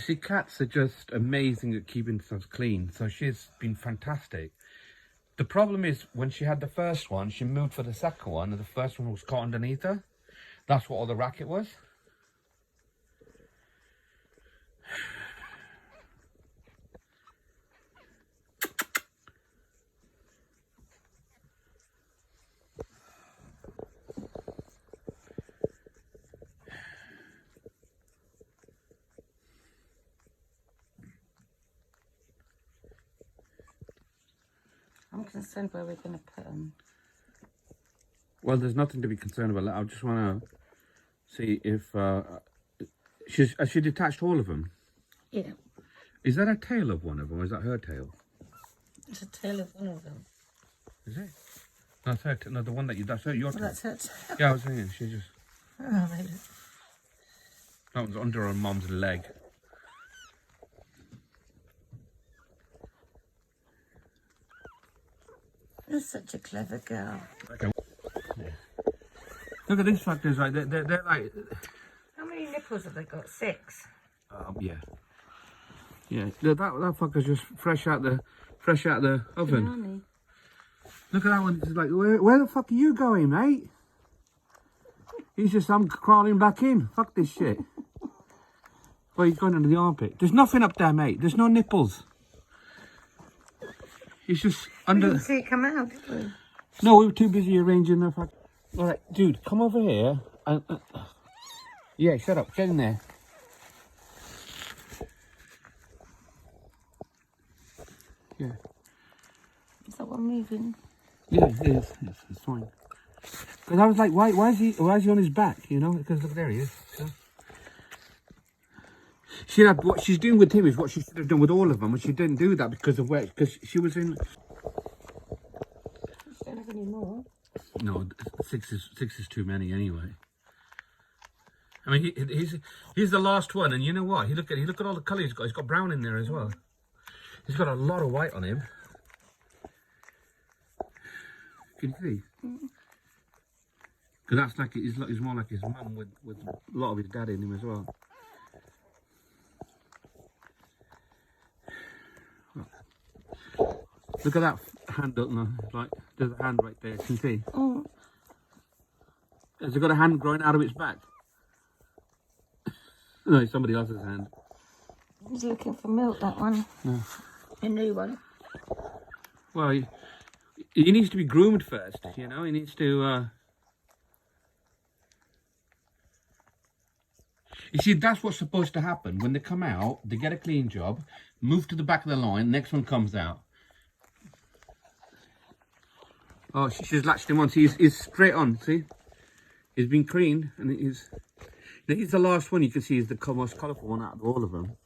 see, cats are just amazing at keeping themselves clean, so she's been fantastic. The problem is, when she had the first one, she moved for the second one, and the first one was caught underneath her. That's what all the racket was. I'm concerned where we're going to put them. Well, there's nothing to be concerned about. I just want to see if has she detached all of them? Yeah. Is that a tail of one of them, or is that her tail? It's a tail of one of them. Is it? No, that's her. No, the one that that's her. Your tail. That's it. Yeah, I was thinking she just. Oh, maybe. That one's under her mom's leg. You're such a clever girl. Okay. Yeah. Look at these fuckers, right? They're like. How many nipples have they got? 6. Yeah. Yeah. That fucker's just fresh out the oven. Blimey. Look at that one. It's like, where the fuck are you going, mate? He's just, I'm crawling back in. Fuck this shit. Well, he's going under the armpit. There's nothing up there, mate. There's no nipples. He's just under. We didn't see it come out, did we? No, we were too busy arranging the fuck. All right, dude, come over here. Yeah, shut up. Get in there. Yeah. Is that one moving? Yeah, it is. It's fine. Because I was like, why is he on his back? You know, because look, there he is. So. What she's doing with him is what she should have done with all of them, and she didn't do that because of where, because she was in. She don't have any more. No, six is too many anyway. I mean, he's the last one, and you know what? He look at all the colour he's got. He's got brown in there as well. He's got a lot of white on him. Can you see? Because that's like he's more like his mum with a lot of his dad in him as well. Look at that hand up now. Like there's a hand right there. Can you see? Oh. Has it got a hand growing out of its back? No, it's somebody else's hand. He's looking for milk, that one. No. A new one. Well, he needs to be groomed first, you know. He needs to. You see, that's what's supposed to happen. When they come out, they get a clean job, move to the back of the line, next one comes out. Oh, she's latched him on. See, he's straight on, see? He's been cleaned, and he's the last one you can see is the most colourful one out of all of them.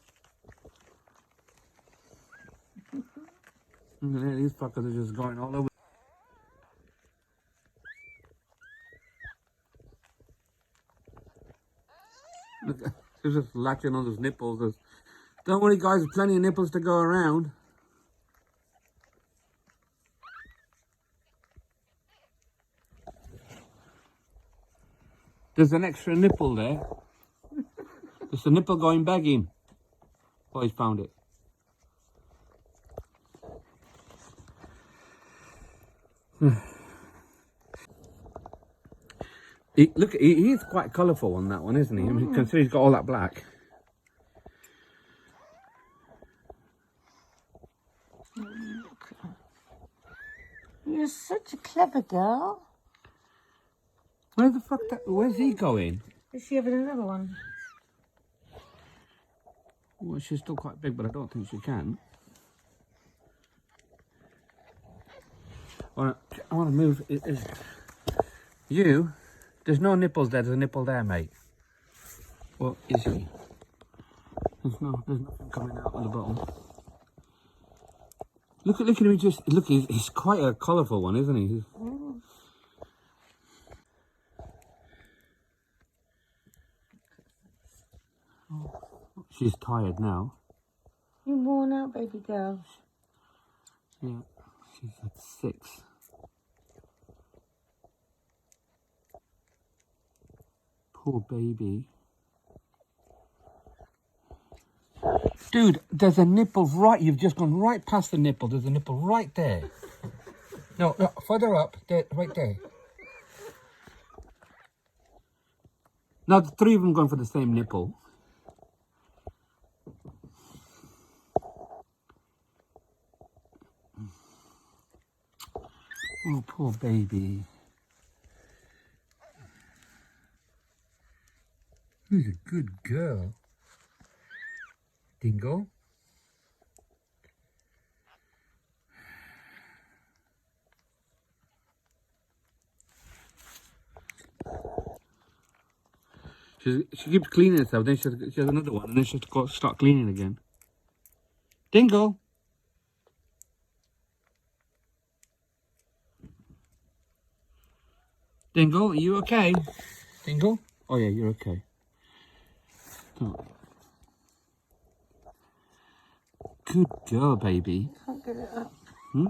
And these fuckers are just going all over. Look, they're just latching on those nipples. Don't worry, guys, there's plenty of nipples to go around. There's an extra nipple there. There's a nipple going begging. Oh, he's found it. Look, he's quite colourful on that one, isn't he? I mean, consider he's got all that black. You're such a clever girl. Where the fuck? Where's he going? Is she having another one? Well, she's still quite big, but I don't think she can. I want to move. You. There's no nipples there. There's a nipple there, mate. What is he? There's nothing coming out on the bottom. Look at him. He's quite a colourful one, isn't he? Oh, she's tired now. You're worn out, baby girl. Yeah, she's at 6. Poor baby. Dude, there's a nipple right. You've just gone right past the nipple. There's a nipple right there. No, no, further up. There, right there. Now, the three of them going for the same nipple. Oh, poor baby. Who's a good girl? Dingle. She keeps cleaning herself, then she has another one, and then she has to go start cleaning again. Dingle! Dingle, are you okay? Dingle? Oh yeah, you're okay. Oh. Good girl, baby. Can't get it up. Hmm?